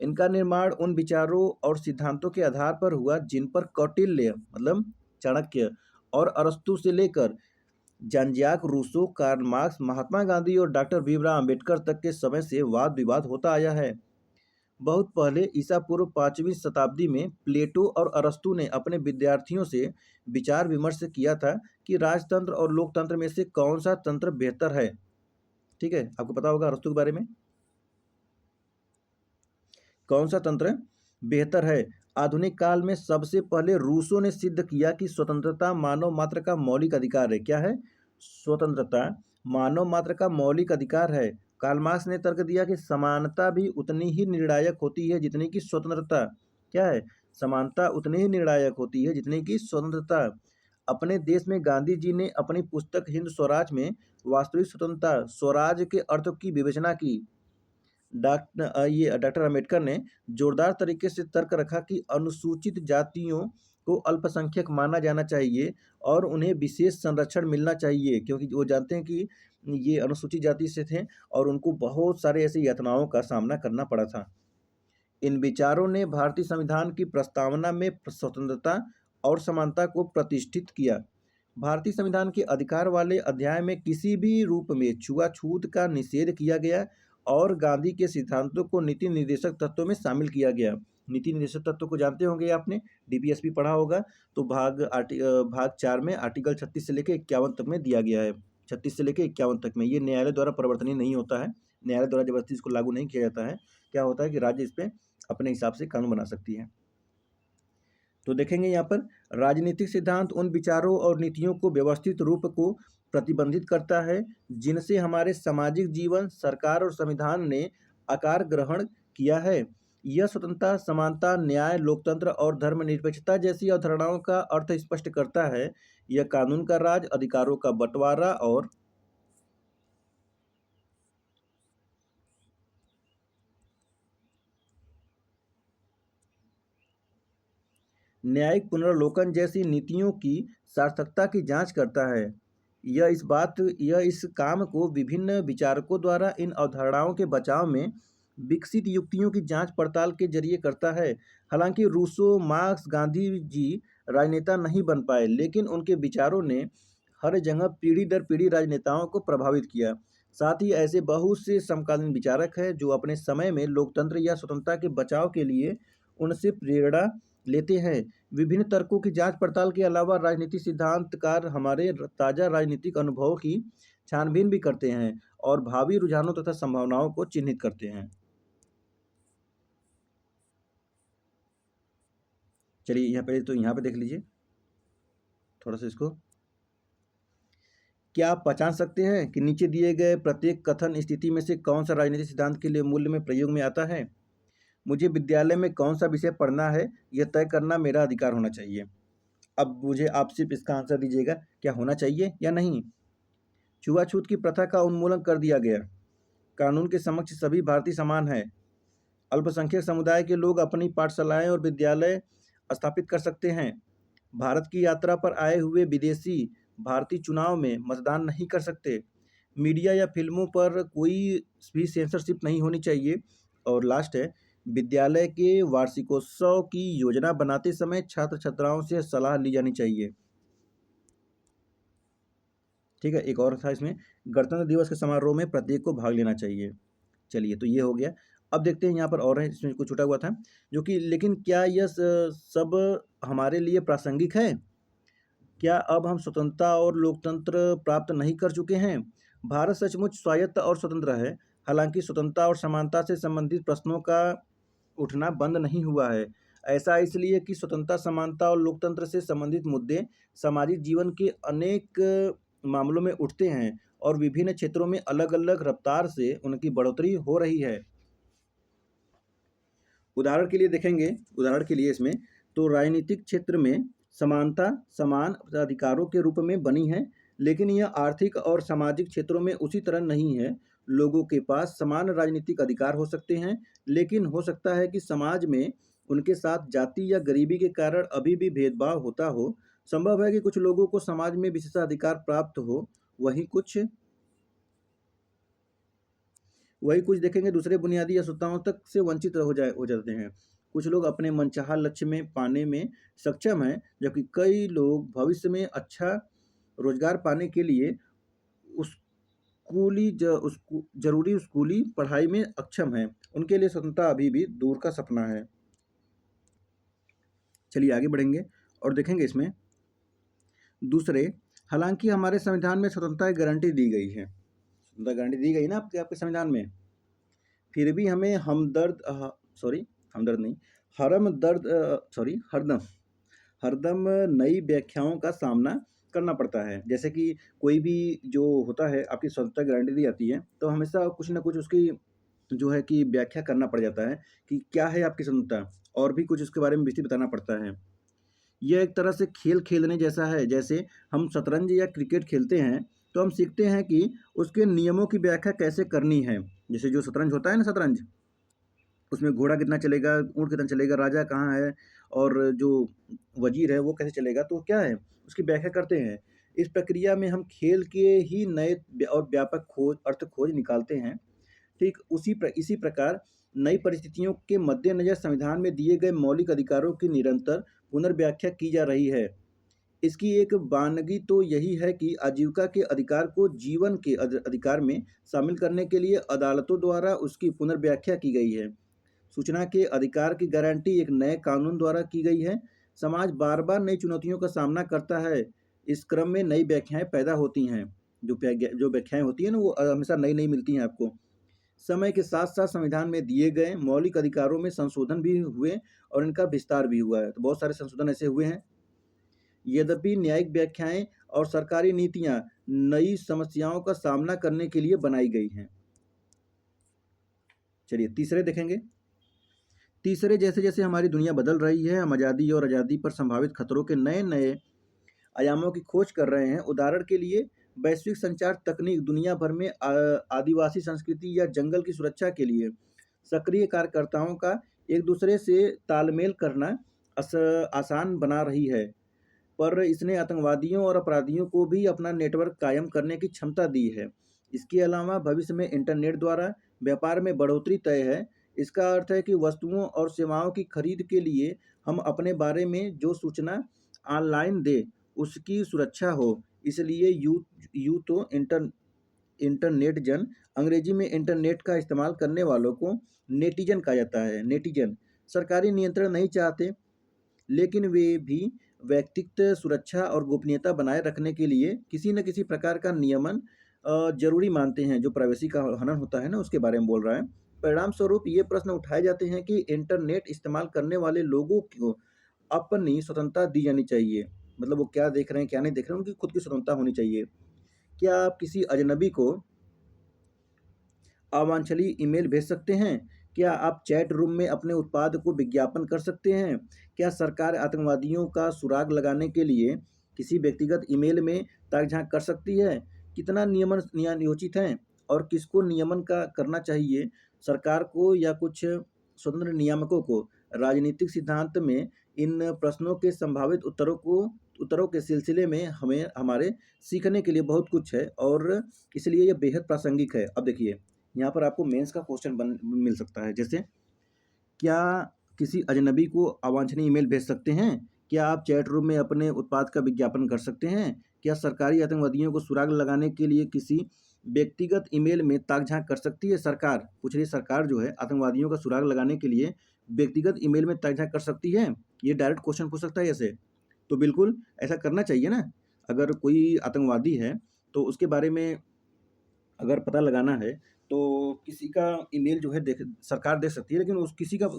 इनका निर्माण उन विचारों और सिद्धांतों के आधार पर हुआ जिन पर कौटिल्य मतलब चाणक्य और अरस्तु से लेकर John-Jack Rousseau, Karl Marx, Mahatma Gandhi और डॉक्टर भीमराव अंबेडकर तक के समय से वाद विवाद होता आया है। बहुत पहले ईसा पूर्व 5वीं शताब्दी में प्लेटो और अरस्तु ने अपने विद्यार्थियों से विचार विमर्श किया था कि राजतंत्र और लोकतंत्र में से कौन सा तंत्र बेहतर है। ठीक है, आपको पता होगा अरस्तु के बारे में, कौन सा तंत्र बेहतर है। आधुनिक काल में सबसे पहले रूसो ने सिद्ध किया कि स्वतंत्रता मानव मात्र का मौलिक अधिकार है। क्या है? स्वतंत्रता मानव मात्र का मौलिक अधिकार है। कार्ल मार्क्स ने तर्क दिया कि समानता भी उतनी ही निर्णायक होती है जितनी कि स्वतंत्रता। क्या है? समानता उतनी ही निर्णायक होती है जितनी कि स्वतंत्रता। अपने देश में गांधी जी ने अपनी पुस्तक हिंद स्वराज में वास्तविक स्वतंत्रता स्वराज के अर्थ की विवेचना की। डॉक्टर अम्बेडकर ने जोरदार तरीके से तर्क रखा कि अनुसूचित जातियों को अल्पसंख्यक माना जाना चाहिए और उन्हें विशेष संरक्षण मिलना चाहिए, क्योंकि वो जानते हैं कि ये अनुसूचित जाति से थे और उनको बहुत सारे ऐसे यातनाओं का सामना करना पड़ा था। इन विचारों ने भारतीय संविधान की प्रस्तावना में स्वतंत्रता और समानता को प्रतिष्ठित किया। भारतीय संविधान के अधिकार वाले अध्याय में किसी भी रूप में छुआछूत का निषेध किया गया और गांधी के सिद्धांतों को नीति निर्देशक तत्वों में शामिल किया गया। नीति निर्देशक तत्व को जानते होंगे आपने, डीपीएसपी पढ़ा होगा, तो भाग 4 में आर्टिकल 36 से लेकर 51 तक में दिया गया है। 36 से लेकर 51 तक में ये न्यायालय द्वारा परिवर्तनीय नहीं होता है, न्यायालय द्वारा जबरदस्ती इसको लागू नहीं किया जाता है। क्या होता है कि राज्य इस पर अपने हिसाब से कानून बना सकती है। तो देखेंगे यहाँ पर राजनीतिक सिद्धांत उन विचारों और नीतियों को व्यवस्थित रूप को प्रतिबंधित करता है जिनसे हमारे सामाजिक जीवन, सरकार और संविधान ने आकार ग्रहण किया है। यह स्वतंत्रता, समानता, न्याय, लोकतंत्र और धर्मनिरपेक्षता जैसी अवधारणाओं का अर्थ स्पष्ट करता है। यह कानून का राज, अधिकारों का बंटवारा और न्यायिक पुनर्लोकन जैसी नीतियों की सार्थकता की जांच करता है। यह इस काम को विभिन्न विचारकों द्वारा इन अवधारणाओं के बचाव में विकसित युक्तियों की जांच पड़ताल के जरिए करता है। हालांकि रूसो, मार्क्स, गांधी जी राजनेता नहीं बन पाए, लेकिन उनके विचारों ने हर जगह पीढ़ी दर पीढ़ी राजनेताओं को प्रभावित किया। साथ ही ऐसे बहुत से समकालीन विचारक हैं जो अपने समय में लोकतंत्र या स्वतंत्रता के बचाव के लिए उनसे प्रेरणा लेते हैं। विभिन्न तर्कों की जांच पड़ताल के अलावा राजनीतिक सिद्धांतकार हमारे ताजा राजनीतिक अनुभवों की छानबीन भी करते हैं और भावी रुझानों तथा संभावनाओं को चिन्हित करते हैं। चलिए यहाँ पहले तो यहाँ पे देख लीजिए थोड़ा सा इसको। क्या आप पहचान सकते हैं कि नीचे दिए गए प्रत्येक कथन स्थिति में से कौन सा राजनीतिक सिद्धांत के लिए मूल्य में प्रयोग में आता है? मुझे विद्यालय में कौन सा विषय पढ़ना है, यह तय करना मेरा अधिकार होना चाहिए। अब मुझे आप सिर्फ इसका आंसर दीजिएगा, क्या होना चाहिए या नहीं। छुआछूत की प्रथा का उन्मूलन कर दिया गया। कानून के समक्ष सभी भारतीय समान हैं। अल्पसंख्यक समुदाय के लोग अपनी पाठशालाएं और विद्यालय स्थापित कर सकते हैं। भारत की यात्रा पर आए हुए विदेशी भारतीय चुनाव में मतदान नहीं कर सकते। मीडिया या फिल्मों पर कोई भी सेंसरशिप नहीं होनी चाहिए। और लास्ट है, विद्यालय के वार्षिकोत्सव की योजना बनाते समय छात्र छात्राओं से सलाह ली जानी चाहिए। ठीक है, एक और था इसमें, गणतंत्र दिवस के समारोह में प्रत्येक को भाग लेना चाहिए। चलिए, तो ये हो गया। अब देखते हैं यहाँ पर और है, इसमें कुछ छूटा हुआ था जो कि, लेकिन क्या यह सब हमारे लिए प्रासंगिक है? क्या अब हम स्वतंत्रता और लोकतंत्र प्राप्त नहीं कर चुके हैं? भारत सचमुच स्वायत्त और स्वतंत्र है। हालांकि स्वतंत्रता और समानता से संबंधित प्रश्नों का उठना बंद नहीं हुआ है। ऐसा इसलिए कि स्वतंत्रता, समानता और लोकतंत्र से संबंधित मुद्दे सामाजिक जीवन के अनेक मामलों में उठते हैं और विभिन्न क्षेत्रों में अलग अलग रफ्तार से उनकी बढ़ोतरी हो रही है। उदाहरण के लिए देखेंगे, उदाहरण के लिए इसमें तो राजनीतिक क्षेत्र में समानता समान अधिकारों के रूप में बनी है, लेकिन यह आर्थिक और सामाजिक क्षेत्रों में उसी तरह नहीं है। लोगों के पास समान राजनीतिक अधिकार हो सकते हैं, लेकिन हो सकता है कि समाज में उनके साथ जाति या गरीबी के कारण अभी भी भेदभाव होता हो। संभव है कि कुछ लोगों को समाज में विशेषाधिकार प्राप्त हो, वही कुछ देखेंगे दूसरे बुनियादी आवश्यकताओं तक से वंचित हो जाते हैं। कुछ लोग अपने मनचाहा लक्ष्य में पाने में सक्षम हैं, जबकि कई लोग भविष्य में अच्छा रोजगार पाने के लिए जरूरी स्कूली पढ़ाई में अक्षम हैं। उनके लिए स्वतंत्रता अभी भी दूर का सपना है। चलिए आगे बढ़ेंगे और देखेंगे इसमें दूसरे, हालांकि हमारे संविधान में स्वतंत्रता की गारंटी दी गई है, स्वतंत्रता गारंटी दी गई ना आपके संविधान में, फिर भी हमें हमदर्द नहीं, हरदम हरदम नई व्याख्याओं का सामना करना पड़ता है। जैसे कि कोई भी जो होता है, आपकी स्वतंत्रता गारंटी दी जाती है, तो हमेशा कुछ ना कुछ उसकी जो है कि व्याख्या करना पड़ जाता है कि क्या है आपकी स्वतंत्रता, और भी कुछ उसके बारे में विस्तृत बताना पड़ता है। यह एक तरह से खेल खेलने जैसा है। जैसे हम शतरंज या क्रिकेट खेलते हैं, तो हम सीखते हैं कि उसके नियमों की व्याख्या कैसे करनी है। जैसे जो शतरंज होता है ना, शतरंज, उसमें घोड़ा कितना चलेगा, ऊँट कितना चलेगा, राजा कहाँ है, और जो वजीर है वो कैसे चलेगा, तो क्या है उसकी व्याख्या करते हैं। इस प्रक्रिया में हम खेल के ही नए और व्यापक अर्थ खोज निकालते हैं। ठीक इसी प्रकार नई परिस्थितियों के मद्देनजर संविधान में दिए गए मौलिक अधिकारों की निरंतर पुनर्व्याख्या की जा रही है। इसकी एक वानगी तो यही है कि आजीविका के अधिकार को जीवन के अधिकार में शामिल करने के लिए अदालतों द्वारा उसकी पुनर्व्याख्या की गई है। सूचना के अधिकार की गारंटी एक नए कानून द्वारा की गई है। समाज बार बार नई चुनौतियों का सामना करता है। इस क्रम में नई व्याख्याएं पैदा होती हैं। जो व्याख्याएं होती हैं ना, वो हमेशा नई नई मिलती हैं आपको। समय के साथ साथ संविधान में दिए गए मौलिक अधिकारों में संशोधन भी हुए और इनका विस्तार भी हुआ है। तो बहुत सारे संशोधन ऐसे हुए हैं। यद्यपि न्यायिक व्याख्याएं और सरकारी नीतियां नई समस्याओं का सामना करने के लिए बनाई गई हैं। चलिए तीसरे देखेंगे। तीसरे, जैसे जैसे हमारी दुनिया बदल रही है, हम आज़ादी और आज़ादी पर संभावित खतरों के नए नए आयामों की खोज कर रहे हैं। उदाहरण के लिए वैश्विक संचार तकनीक दुनिया भर में आदिवासी संस्कृति या जंगल की सुरक्षा के लिए सक्रिय कार्यकर्ताओं का एक दूसरे से तालमेल करना आसान बना रही है, पर इसने आतंकवादियों और अपराधियों को भी अपना नेटवर्क कायम करने की क्षमता दी है। इसके अलावा भविष्य में इंटरनेट द्वारा व्यापार में बढ़ोतरी तय है। इसका अर्थ है कि वस्तुओं और सेवाओं की खरीद के लिए हम अपने बारे में जो सूचना ऑनलाइन दें, उसकी सुरक्षा हो। इसलिए यू तो इंटरनेट जन, अंग्रेजी में इंटरनेट का इस्तेमाल करने वालों को नेटिजन कहा जाता है। नेटिजन सरकारी नियंत्रण नहीं चाहते, लेकिन वे भी व्यक्तिगत सुरक्षा और गोपनीयता बनाए रखने के लिए किसी न किसी प्रकार का नियमन जरूरी मानते हैं। जो प्राइवेसी का हनन होता है ना, उसके बारे में बोल रहा है। परिणाम स्वरूप ये प्रश्न उठाए जाते हैं कि इंटरनेट इस्तेमाल करने वाले लोगों को अपनी स्वतंत्रता दी जानी चाहिए। मतलब वो क्या देख रहे हैं, क्या नहीं देख रहे हैं, उनकी खुद की स्वतंत्रता होनी चाहिए। क्या आप किसी अजनबी को अवांछनीय ईमेल भेज सकते हैं? क्या आप चैट रूम में अपने उत्पाद को विज्ञापन कर सकते हैं? क्या सरकार आतंकवादियों का सुराग लगाने के लिए किसी व्यक्तिगत ईमेल में ताक-झाँक कर सकती है? कितना नियमन न्यायोचित है और किसको नियमन का करना चाहिए, सरकार को या कुछ स्वतंत्र नियामकों को? राजनीतिक सिद्धांत में इन प्रश्नों के संभावित उत्तरों के सिलसिले में हमें हमारे सीखने के लिए बहुत कुछ है और इसलिए यह बेहद प्रासंगिक है। अब देखिए, यहाँ पर आपको मेंस का क्वेश्चन बन मिल सकता है। जैसे, क्या किसी अजनबी को अवांछनीय ईमेल भेज सकते हैं? क्या आप चैट रूम में अपने उत्पाद का विज्ञापन कर सकते हैं? क्या सरकारी आतंकवादियों को सुराग लगाने के लिए किसी व्यक्तिगत ईमेल में ताक-झाँक कर सकती है? सरकार पूछ रही है, सरकार जो है आतंकवादियों का सुराग लगाने के लिए व्यक्तिगत ईमेल में ताक-झाँक कर सकती है? ये डायरेक्ट क्वेश्चन पूछ सकता है ऐसे। तो बिल्कुल ऐसा करना चाहिए ना। अगर कोई आतंकवादी है तो उसके बारे में अगर पता लगाना है, तो किसी का ईमेल जो है देख सरकार देख सकती है, लेकिन उस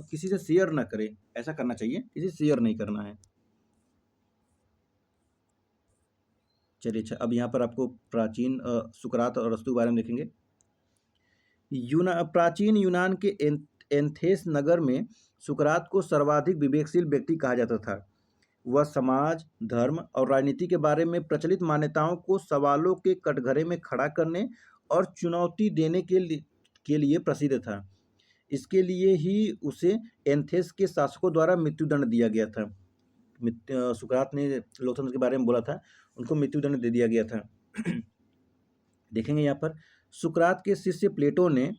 किसी से शेयर ना करे, ऐसा करना चाहिए, किसी से शेयर नहीं करना है। चलिए अच्छा, अब यहाँ पर आपको प्राचीन सुकरात और अरस्तू के बारे में देखेंगे। प्राचीन यूनान के एथेंस नगर में सुकरात को सर्वाधिक विवेकशील व्यक्ति कहा जाता था। वह समाज, धर्म और राजनीति के बारे में प्रचलित मान्यताओं को सवालों के कटघरे में खड़ा करने और चुनौती देने के लिए प्रसिद्ध था। इसके लिए ही उसे एथेंस के शासकों द्वारा मृत्युदंड दिया गया था। सुकरात ने लोकतंत्र के बारे में बोला था, उनको मृत्युदंड दे दिया गया था। देखेंगे यहाँ पर सुकरात के शिष्य प्लेटो ने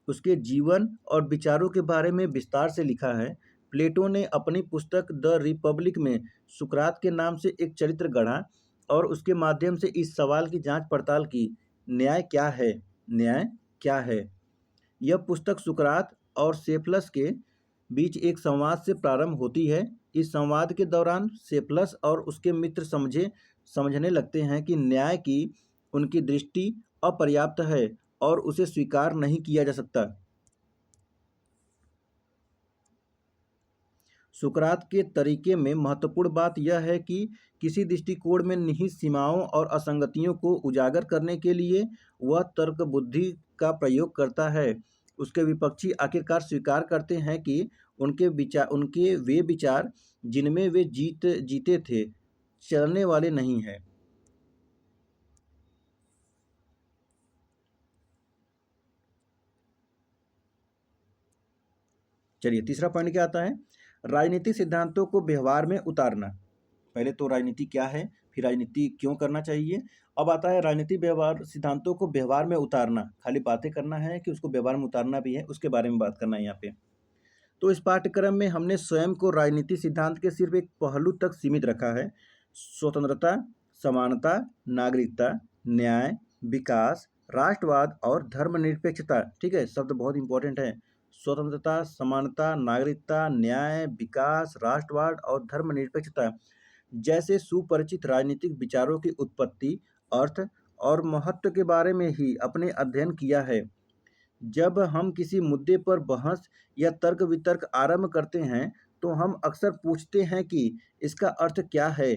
उसके जीवन और विचारों के बारे में विस्तार से लिखा है। प्लेटो ने अपनी पुस्तक द रिपब्लिक में सुकरात के नाम से एक चरित्र गढ़ा और उसके माध्यम से इस सवाल की जांच पड़ताल की, न्याय क्या है? न्याय क्या है? यह पुस्तक सुकरात और सेफलस के बीच एक संवाद से प्रारंभ होती है। इस संवाद के दौरान सेफलस और उसके मित्र समझने लगते हैं कि न्याय की उनकी दृष्टि अपर्याप्त है और उसे स्वीकार नहीं किया जा सकता। सुकरात के तरीके में महत्वपूर्ण बात यह है कि किसी दृष्टिकोण में निहित सीमाओं और असंगतियों को उजागर करने के लिए वह तर्क बुद्धि का प्रयोग करता है। उसके विपक्षी आखिरकार स्वीकार करते हैं कि उनके वे विचार जिनमें वे जीते थे चलने वाले नहीं हैं। चलिए, तीसरा पॉइंट क्या आता है? राजनीतिक सिद्धांतों को व्यवहार में उतारना। पहले तो राजनीति क्या है, फिर राजनीति क्यों करना चाहिए। अब आता है राजनीतिक व्यवहार सिद्धांतों को व्यवहार में उतारना। खाली बातें करना है कि उसको व्यवहार में उतारना भी है, उसके बारे में बात करना है यहाँ पे। तो इस पाठ्यक्रम में हमने स्वयं को राजनीतिक सिद्धांत के सिर्फ एक पहलू तक सीमित रखा है। स्वतंत्रता, समानता, नागरिकता, न्याय, विकास, राष्ट्रवाद और धर्मनिरपेक्षता। ठीक है, शब्द बहुत इंपॉर्टेंट है। स्वतंत्रता, समानता, नागरिकता, न्याय, विकास, राष्ट्रवाद और धर्मनिरपेक्षता जैसे सुपरिचित राजनीतिक विचारों की उत्पत्ति, अर्थ और महत्व के बारे में ही अपने अध्ययन किया है। जब हम किसी मुद्दे पर बहस या तर्क वितर्क आरंभ करते हैं, तो हम अक्सर पूछते हैं कि इसका अर्थ क्या है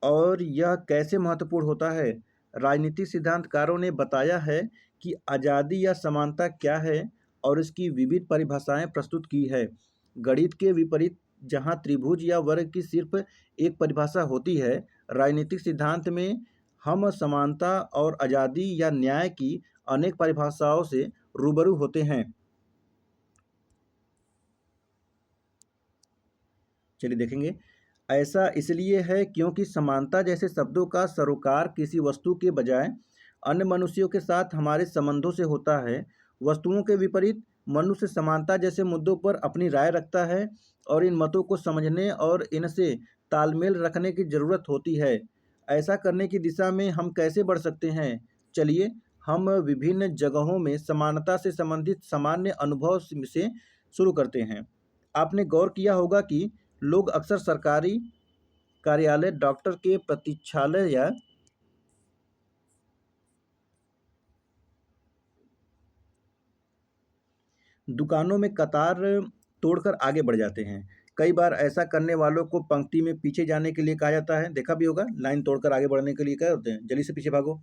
और यह कैसे महत्वपूर्ण होता है। राजनीतिक सिद्धांतकारों ने बताया है कि आज़ादी या समानता क्या है और इसकी विविध परिभाषाएं प्रस्तुत की है। गणित के विपरीत जहां त्रिभुज या वर्ग की सिर्फ एक परिभाषा होती है, राजनीतिक सिद्धांत में हम समानता और आज़ादी या न्याय की अनेक परिभाषाओं से रूबरू होते हैं। चलिए देखेंगे, ऐसा इसलिए है क्योंकि समानता जैसे शब्दों का सरोकार किसी वस्तु के बजाय अन्य मनुष्यों के साथ हमारे संबंधों से होता है। वस्तुओं के विपरीत मनुष्य समानता जैसे मुद्दों पर अपनी राय रखता है और इन मतों को समझने और इनसे तालमेल रखने की ज़रूरत होती है। ऐसा करने की दिशा में हम कैसे बढ़ सकते हैं? चलिए, हम विभिन्न जगहों में समानता से संबंधित सामान्य अनुभव से शुरू करते हैं। आपने गौर किया होगा कि लोग अक्सर सरकारी कार्यालय, डॉक्टर के प्रतीक्षालय या दुकानों में कतार तोड़कर आगे बढ़ जाते हैं। कई बार ऐसा करने वालों को पंक्ति में पीछे जाने के लिए कहा जाता है। देखा भी होगा, लाइन तोड़कर आगे बढ़ने के लिए क्या होते हैं? जल्दी से पीछे भागो।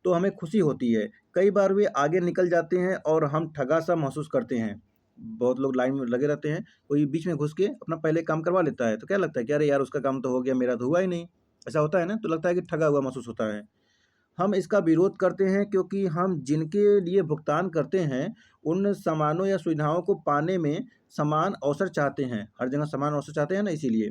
तो हमें खुशी होती है। कई बार वे आगे निकल जाते हैं और हम ठगा-सा महसूस करते हैं। बहुत लोग लाइन में लगे रहते हैं, कोई बीच में घुस के अपना पहले काम करवा लेता है, तो क्या लगता है कि अरे यार उसका काम तो हो गया, मेरा तो हुआ ही नहीं। ऐसा होता है ना? तो लगता है कि ठगा हुआ महसूस होता है। हम इसका विरोध करते हैं क्योंकि हम जिनके लिए भुगतान करते हैं, उन सामानों या सुविधाओं को पाने में समान अवसर चाहते हैं। हर जगह समान अवसर चाहते हैं ना, इसीलिए।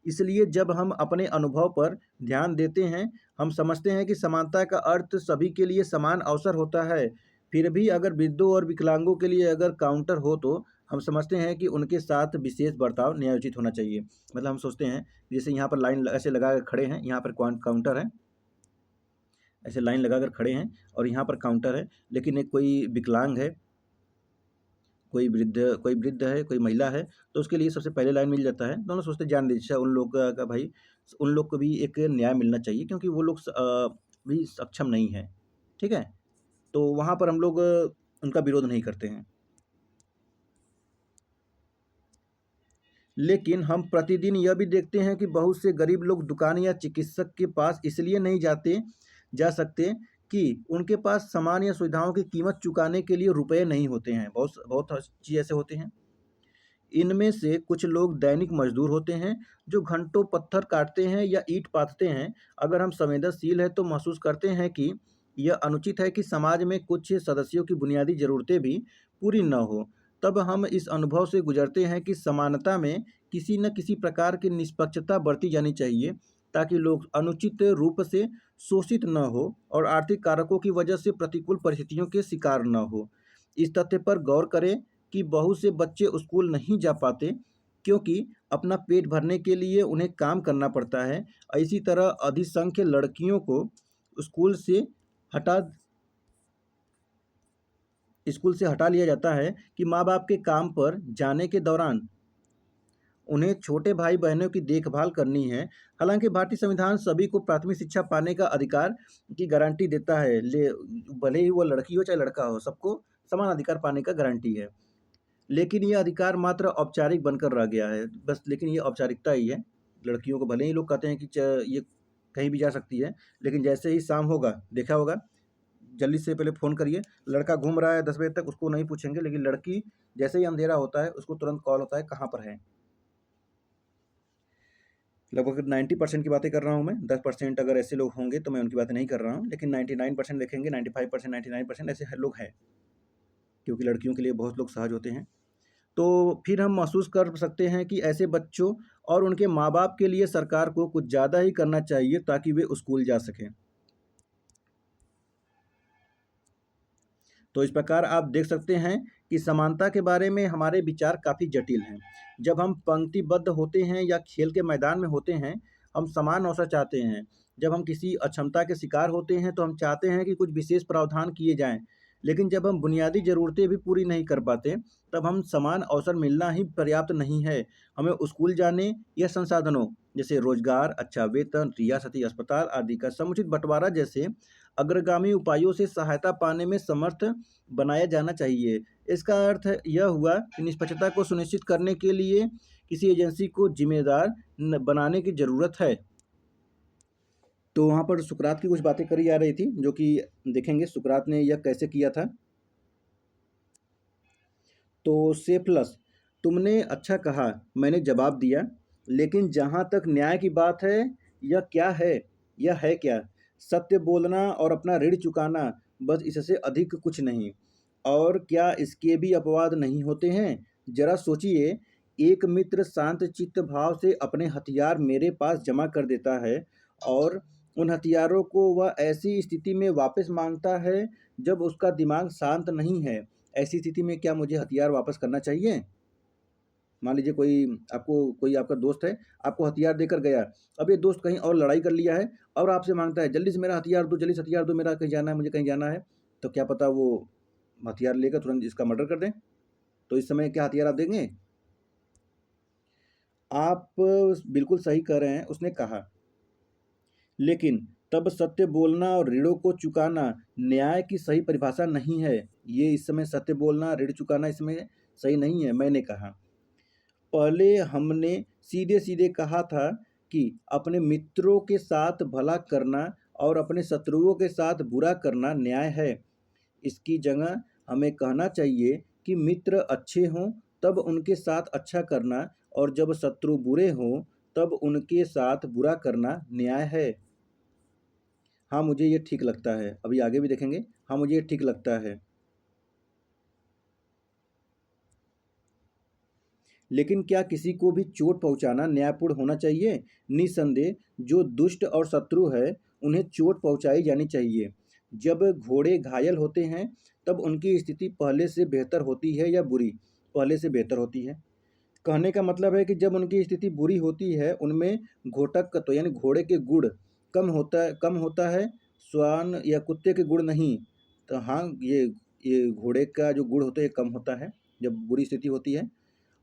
इसलिए जब हम अपने अनुभव पर ध्यान देते हैं, हम समझते हैं कि समानता का अर्थ सभी के लिए समान अवसर होता है। फिर भी अगर वृद्धों और विकलांगों के लिए अगर काउंटर हो तो हम समझते हैं कि उनके साथ विशेष बर्ताव न्यायोचित होना चाहिए। मतलब हम सोचते हैं, जैसे यहाँ पर लाइन ऐसे लगा कर खड़े हैं, यहाँ पर काउंटर है, ऐसे लाइन लगाकर खड़े हैं और यहाँ पर काउंटर है, लेकिन एक कोई विकलांग है, कोई वृद्ध है, कोई महिला है, तो उसके लिए सबसे पहले लाइन मिल जाता है। दोनों सोचते हैं जान दीजिए उन लोग का भाई, उन लोग को भी एक न्याय मिलना चाहिए क्योंकि वो लोग भी सक्षम नहीं हैं, ठीक है? तो वहाँ पर हम लोग उनका विरोध नहीं करते हैं। लेकिन हम प्रतिदिन यह भी देखते हैं कि बहुत से गरीब लोग दुकान या चिकित्सक के पास इसलिए नहीं जा सकते कि उनके पास सामान या सुविधाओं की कीमत चुकाने के लिए रुपए नहीं होते हैं। बहुत बहुत चीज़ ऐसे होते हैं। इनमें से कुछ लोग दैनिक मजदूर होते हैं, जो घंटों पत्थर काटते हैं या ईंट पाथते हैं। अगर हम संवेदनशील हैं तो महसूस करते हैं कि यह अनुचित है कि समाज में कुछ सदस्यों की बुनियादी ज़रूरतें भी पूरी न हो। तब हम इस अनुभव से गुजरते हैं कि समानता में किसी न किसी प्रकार की निष्पक्षता बरती जानी चाहिए, ताकि लोग अनुचित रूप से शोषित न हो और आर्थिक कारकों की वजह से प्रतिकूल परिस्थितियों के शिकार न हो। इस तथ्य पर गौर करें कि बहुत से बच्चे स्कूल नहीं जा पाते क्योंकि अपना पेट भरने के लिए उन्हें काम करना पड़ता है। इसी तरह अधिसंख्य लड़कियों को स्कूल से हटा स्कूल से हटा लिया जाता है कि माँ-बाप के काम पर जाने के दौरान उन्हें छोटे भाई-बहनों की देखभाल करनी है। हालाँकि भारतीय संविधान सभी को प्राथमिक शिक्षा पाने का अधिकार की गारंटी देता है। भले ही वो लड़की हो चाहे लड़का हो, सबको समान अधिकार पाने का गारंटी है। लेकिन ये अधिकार मात्र औपचारिक बनकर रह गया है, बस। लेकिन ये औपचारिकता ही है। लड़कियों को भले ही लोग कहते हैं कि ये कहीं भी जा सकती है, लेकिन जैसे ही शाम होगा, देखा होगा, जल्दी से पहले फ़ोन करिए। लड़का घूम रहा है 10 बजे तक, उसको नहीं पूछेंगे, लेकिन लड़की जैसे ही अंधेरा होता है, उसको तुरंत कॉल होता है, कहाँ पर है? लगभग 90% की बातें कर रहा हूँ मैं। 10% अगर ऐसे लोग होंगे तो मैं उनकी बातें नहीं कर रहा हूँ, लेकिन 99% देखेंगे, 95%, 99% ऐसे लोग हैं, क्योंकि लड़कियों के लिए बहुत लोग सहज होते हैं। तो फिर हम महसूस कर सकते हैं कि ऐसे बच्चों और उनके माँ-बाप के लिए सरकार को कुछ ज़्यादा ही करना चाहिए ताकि वे स्कूल जा सकें। तो इस प्रकार आप देख सकते हैं कि समानता के बारे में हमारे विचार काफ़ी जटिल हैं। जब हम पंक्तिबद्ध होते हैं या खेल के मैदान में होते हैं, हम समान अवसर चाहते हैं। जब हम किसी अक्षमता के शिकार होते हैं, तो हम चाहते हैं कि कुछ विशेष प्रावधान किए जाएँ। लेकिन जब हम बुनियादी ज़रूरतें भी पूरी नहीं कर पाते, तब हम समान अवसर मिलना ही पर्याप्त नहीं है। हमें स्कूल जाने या संसाधनों, जैसे रोज़गार, अच्छा वेतन, रियासती अस्पताल आदि का समुचित बँटवारा जैसे अग्रगामी उपायों से सहायता पाने में समर्थ बनाया जाना चाहिए। इसका अर्थ यह हुआ कि निष्पक्षता को सुनिश्चित करने के लिए किसी एजेंसी को ज़िम्मेदार बनाने की ज़रूरत है। तो वहाँ पर सुकरात की कुछ बातें करी जा रही थी, जो कि देखेंगे सुकरात ने यह कैसे किया था। तो सेफलस, तुमने अच्छा कहा, मैंने जवाब दिया, लेकिन जहाँ तक न्याय की बात है, यह क्या है? यह है क्या? सत्य बोलना और अपना ऋण चुकाना, बस इससे अधिक कुछ नहीं। और क्या इसके भी अपवाद नहीं होते हैं? जरा सोचिए, एक मित्र शांत चित्त भाव से अपने हथियार मेरे पास जमा कर देता है और उन हथियारों को वह ऐसी स्थिति में वापस माँगता है जब उसका दिमाग शांत नहीं है। ऐसी स्थिति में क्या मुझे हथियार वापस करना चाहिए? मान लीजिए कोई आपका दोस्त है, आपको हथियार देकर गया। अब ये दोस्त कहीं और लड़ाई कर लिया है और आपसे माँगता है, "जल्दी से मेरा हथियार दो, जल्दी से हथियार दो, मेरा कहीं जाना है, मुझे कहीं जाना है।" तो क्या पता वो हथियार लेकर तुरंत इसका मर्डर कर दें। तो इस समय क्या हथियार आप देंगे? आप बिल्कुल सही कह रहे हैं, उसने कहा। लेकिन तब सत्य बोलना और ऋणों को चुकाना न्याय की सही परिभाषा नहीं है। ये इस समय सत्य बोलना, ऋण चुकाना इसमें सही नहीं है, मैंने कहा। पहले हमने सीधे-सीधे कहा था कि अपने मित्रों के साथ भला करना और अपने शत्रुओं के साथ बुरा करना न्याय है। इसकी जगह हमें कहना चाहिए कि मित्र अच्छे हों तब उनके साथ अच्छा करना और जब शत्रु बुरे हों तब उनके साथ बुरा करना न्याय है। हाँ, मुझे ये ठीक लगता है। अभी आगे भी देखेंगे। हाँ, मुझे ये ठीक लगता है। लेकिन क्या किसी को भी चोट पहुँचाना न्यायपूर्ण होना चाहिए? निस्संदेह जो दुष्ट और शत्रु है, उन्हें चोट पहुँचाई जानी चाहिए। जब घोड़े घायल होते हैं, तब उनकी स्थिति पहले से बेहतर होती है या बुरी? पहले से बेहतर होती है। कहने का मतलब है कि जब उनकी स्थिति बुरी होती है, उनमें घोटक यानी घोड़े के गुण कम होता है, श्वान या कुत्ते के गुण नहीं। तो हाँ, ये घोड़े का जो गुण होता है, ये कम होता है, जब बुरी स्थिति होती है।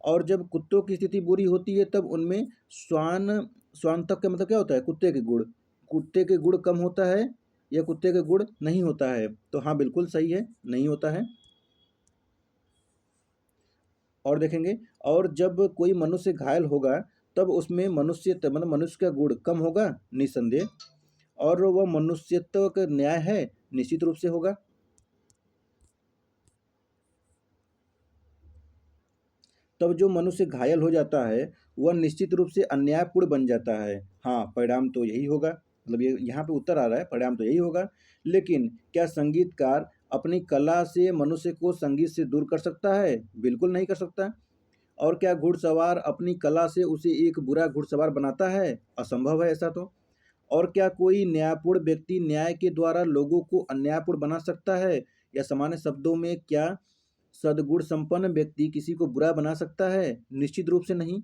और जब कुत्तों की स्थिति बुरी होती है, तब उनमें स्वांतक का मतलब क्या होता है? कुत्ते के गुण। कुत्ते के गुण कम होता है या कुत्ते के गुण नहीं होता है? तो हाँ, बिल्कुल सही है, नहीं होता है। और देखेंगे, और जब कोई मनुष्य घायल होगा, तब उसमें मनुष्य का गुण कम होगा, निस्संदेह। और वह मनुष्यत्व का न्याय है, निश्चित रूप से होगा। तब जो मनुष्य घायल हो जाता है, वह निश्चित रूप से अन्यायपूर्ण बन जाता है। हाँ, परिणाम तो यही होगा। मतलब ये यहाँ पे उत्तर आ रहा है, परिणाम तो यही होगा। लेकिन क्या संगीतकार अपनी कला से मनुष्य को संगीत से दूर कर सकता है? बिल्कुल नहीं कर सकता। और क्या घुड़सवार अपनी कला से उसे एक बुरा घुड़सवार बनाता है? असंभव है ऐसा तो। और क्या कोई न्यायपूर्ण व्यक्ति न्याय के द्वारा लोगों को अन्यायपूर्ण बना सकता है? या सामान्य शब्दों में क्या सद्गुण संपन्न व्यक्ति किसी को बुरा बना सकता है? निश्चित रूप से नहीं।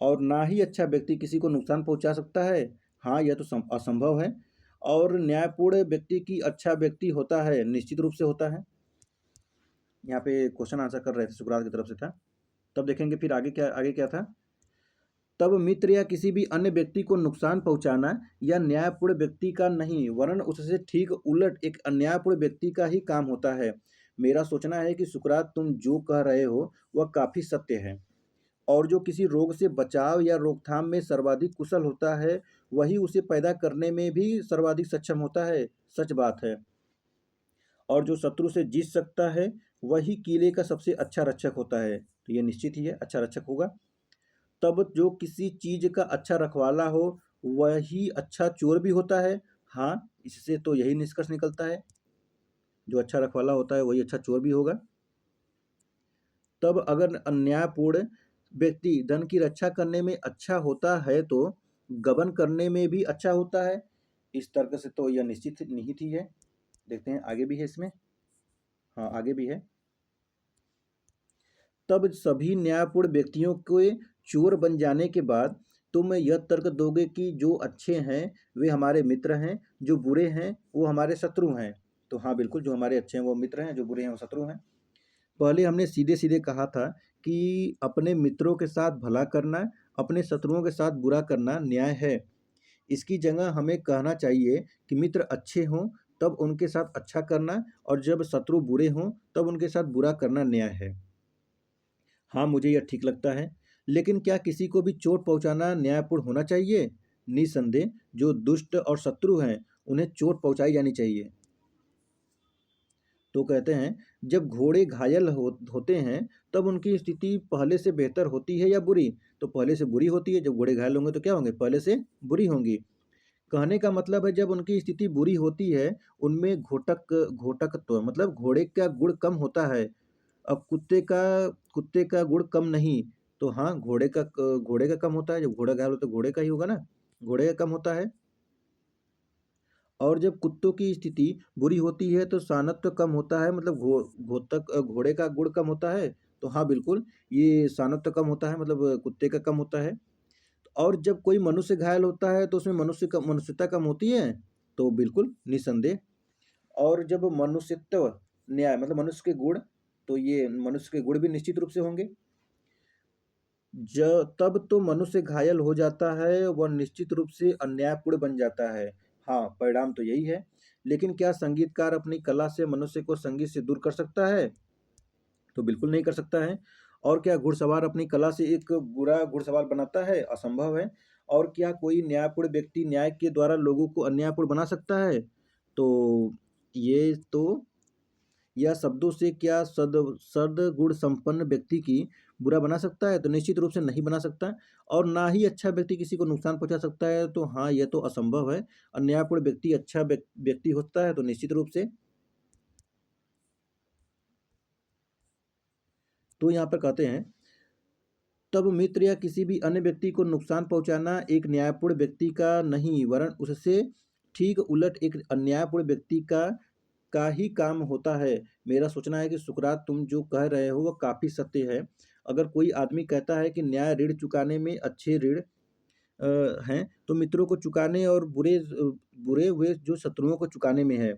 और ना ही अच्छा व्यक्ति किसी को नुकसान पहुंचा सकता है। हाँ, यह तो असंभव है। और न्यायपूर्ण व्यक्ति की अच्छा व्यक्ति होता है, निश्चित रूप से होता है। यहाँ पे क्वेश्चन आंसर कर रहे थे, सुकरात की तरफ से था। तब देखेंगे फिर आगे क्या था। तब मित्र या किसी भी अन्य व्यक्ति को नुकसान पहुंचाना या न्यायपूर्ण व्यक्ति का नहीं, वरन उससे ठीक उलट एक अन्यायपूर्ण व्यक्ति का ही काम होता है। मेरा सोचना है कि सुकरात, तुम जो कह रहे हो वह काफी सत्य है। और जो किसी रोग से बचाव या रोकथाम में सर्वाधिक कुशल होता है, वही उसे पैदा करने में भी सर्वाधिक सक्षम होता है। सच बात है। और जो शत्रु से जीत सकता है, वही किले का सबसे अच्छा रक्षक होता है। तो ये निश्चित ही है, अच्छा रक्षक होगा। तब जो किसी चीज का अच्छा रखवाला हो, वही अच्छा चोर भी होता है। हाँ, इससे तो यही निष्कर्ष निकलता है, जो अच्छा रखवाला होता है वही अच्छा चोर भी होगा। तब अगर अन्यायपूर्ण व्यक्ति धन की रक्षा करने में अच्छा होता है, तो गबन करने में भी अच्छा होता है। इस तर्क से तो यह निश्चित निहित ही है। देखते हैं आगे भी है इसमें। हाँ, आगे भी है। तब सभी न्यायपूर्ण व्यक्तियों के चोर बन जाने के बाद तुम यह तर्क दोगे कि जो अच्छे हैं वे हमारे मित्र हैं, जो बुरे हैं वो हमारे शत्रु हैं। तो हाँ, बिल्कुल, जो हमारे अच्छे हैं वो मित्र हैं, जो बुरे हैं वो शत्रु हैं। पहले हमने सीधे-सीधे कहा था कि अपने मित्रों के साथ भला करना, अपने शत्रुओं के साथ बुरा करना न्याय है। इसकी जगह हमें कहना चाहिए कि मित्र अच्छे हों, तब उनके साथ अच्छा करना और जब शत्रु बुरे हों, तब उनके साथ बुरा करना न्याय है। हाँ, मुझे यह ठीक लगता है। लेकिन क्या किसी को भी चोट पहुँचाना न्यायपूर्ण होना चाहिए? निस्संदेह जो दुष्ट और शत्रु हैं, उन्हें चोट पहुँचाई जानी चाहिए। तो कहते हैं, जब घोड़े घायल होते हैं, तब उनकी स्थिति पहले से बेहतर होती है या बुरी? तो पहले से बुरी होती है। जब घोड़े घायल होंगे तो क्या होंगे? पहले से बुरी होंगी। कहने का मतलब है, जब उनकी स्थिति बुरी होती है, उनमें घोटकत्व मतलब घोड़े का गुण कम होता है। अब कुत्ते का गुण कम नहीं। तो हाँ, घोड़े का कम होता है। जब घोड़ा घायल हो तो घोड़े का ही होगा ना। घोड़े का कम होता है। और जब कुत्तों की स्थिति बुरी होती है तो सानत्व कम होता है, मतलब घोड़े का गुण कम होता है। तो हाँ, बिल्कुल, ये सानत्व कम होता है, मतलब कुत्ते का कम होता है। और जब कोई मनुष्य घायल होता है तो उसमें मनुष्यता कम होती है। तो बिल्कुल निसंदेह। और जब मनुष्यत्व, न्याय, मतलब मनुष्य के गुण, तो ये मनुष्य के गुण भी निश्चित रूप से होंगे। तब तो मनुष्य घायल हो जाता है, वह निश्चित रूप से अन्यायपूर्ण बन जाता है। हाँ, परिणाम तो यही है। लेकिन क्या संगीतकार अपनी कला से मनुष्य को संगीत से दूर कर सकता है? तो बिल्कुल नहीं कर सकता है। और क्या घुड़सवार अपनी कला से एक बुरा घुड़सवार बनाता है? असंभव है। और क्या कोई न्यायपूर्ण व्यक्ति न्याय के द्वारा लोगों को अन्यायपूर्ण बना सकता है? तो ये तो या शब्दों से क्या सद्गुण संपन्न व्यक्ति की बुरा बना सकता है? तो निश्चित रूप से नहीं बना सकता। और ना ही अच्छा व्यक्ति किसी को नुकसान पहुंचा सकता है। तो हाँ, यह तो असंभव है। अन्यायपूर्ण व्यक्ति अच्छा व्यक्ति होता है, तो निश्चित रूप से। तो यहाँ पर कहते हैं, तब मित्र या किसी भी अन्य व्यक्ति को नुकसान पहुंचाना एक न्यायपूर्ण व्यक्ति का नहीं, वरन उससे ठीक उलट एक अन्यायपूर्ण व्यक्ति का ही काम होता है। मेरा सोचना है कि सुकरात, तुम जो कह रहे हो वह काफ़ी सत्य है। अगर कोई आदमी कहता है कि न्याय ऋण चुकाने में अच्छे ऋण हैं, तो मित्रों को चुकाने और बुरे हुए जो शत्रुओं को चुकाने में है।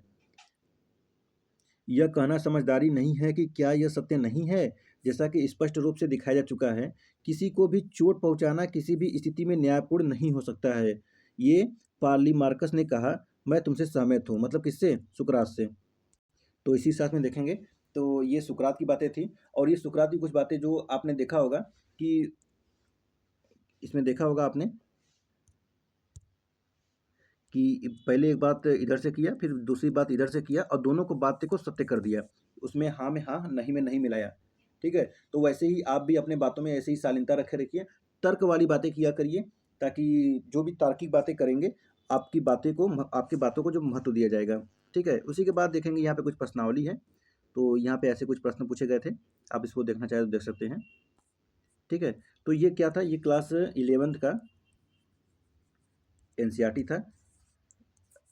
यह कहना समझदारी नहीं है कि क्या यह सत्य नहीं है? जैसा कि स्पष्ट रूप से दिखाया जा चुका है, किसी को भी चोट पहुँचाना किसी भी स्थिति में न्यायपूर्ण नहीं हो सकता है। ये पालीमार्कस ने कहा। मैं तुमसे सहमत हूँ। मतलब किससे? सुकरात से। तो इसी साथ में देखेंगे, तो ये सुकरात की बातें थी। और ये सुकरात की कुछ बातें जो आपने देखा होगा कि इसमें देखा होगा आपने कि पहले एक बात इधर से किया, फिर दूसरी बात इधर से किया, और दोनों को बातें को सत्य कर दिया। उसमें हाँ में हाँ, नहीं में नहीं मिलाया। ठीक है? तो वैसे ही आप भी अपने बातों में ऐसे ही शालीनता रखे रखिए, तर्क वाली बातें किया करिए, ताकि जो भी तार्किक बातें करेंगे, आपकी बातों को जो महत्व दिया जाएगा। ठीक है? उसी के बाद देखेंगे, यहाँ पे कुछ प्रश्नावली है। तो यहाँ पे ऐसे कुछ प्रश्न पूछे गए थे, आप इसको देखना चाहें तो देख सकते हैं। ठीक है? तो ये क्या था? ये क्लास 11th का एनसीईआरटी था,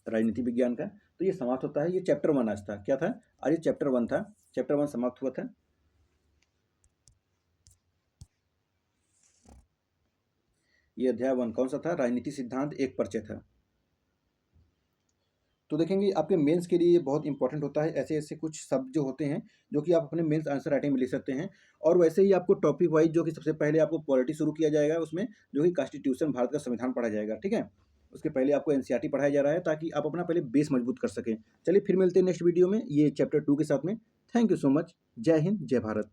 राजनीति विज्ञान का। तो ये समाप्त होता है। ये चैप्टर 1 आज था। क्या था? आज ये चैप्टर 1 था। चैप्टर 1 समाप्त हुआ था। ये अध्याय 1 कौन सा था? राजनीति सिद्धांत एक परिचय था। तो देखेंगे, आपके मेंस के लिए ये बहुत इंपॉर्टेंट होता है। ऐसे-ऐसे कुछ शब्द जो होते हैं, जो कि आप अपने मेंस आंसर राइटिंग में लिख सकते हैं। और वैसे ही आपको टॉपिक वाइज़, जो कि सबसे पहले आपको पॉलिटी शुरू किया जाएगा उसमें, जो कि कॉन्स्टिट्यूशन, भारत का संविधान पढ़ा जाएगा। ठीक है? उसके पहले आपको एनसीईआरटी पढ़ाया जा रहा है, ताकि आप अपना पहले बेस मजबूत कर सकें। चलिए फिर मिलते हैं नेक्स्ट वीडियो में, ये चैप्टर 2 के साथ में। Thank you so much. जय हिंद, जय भारत।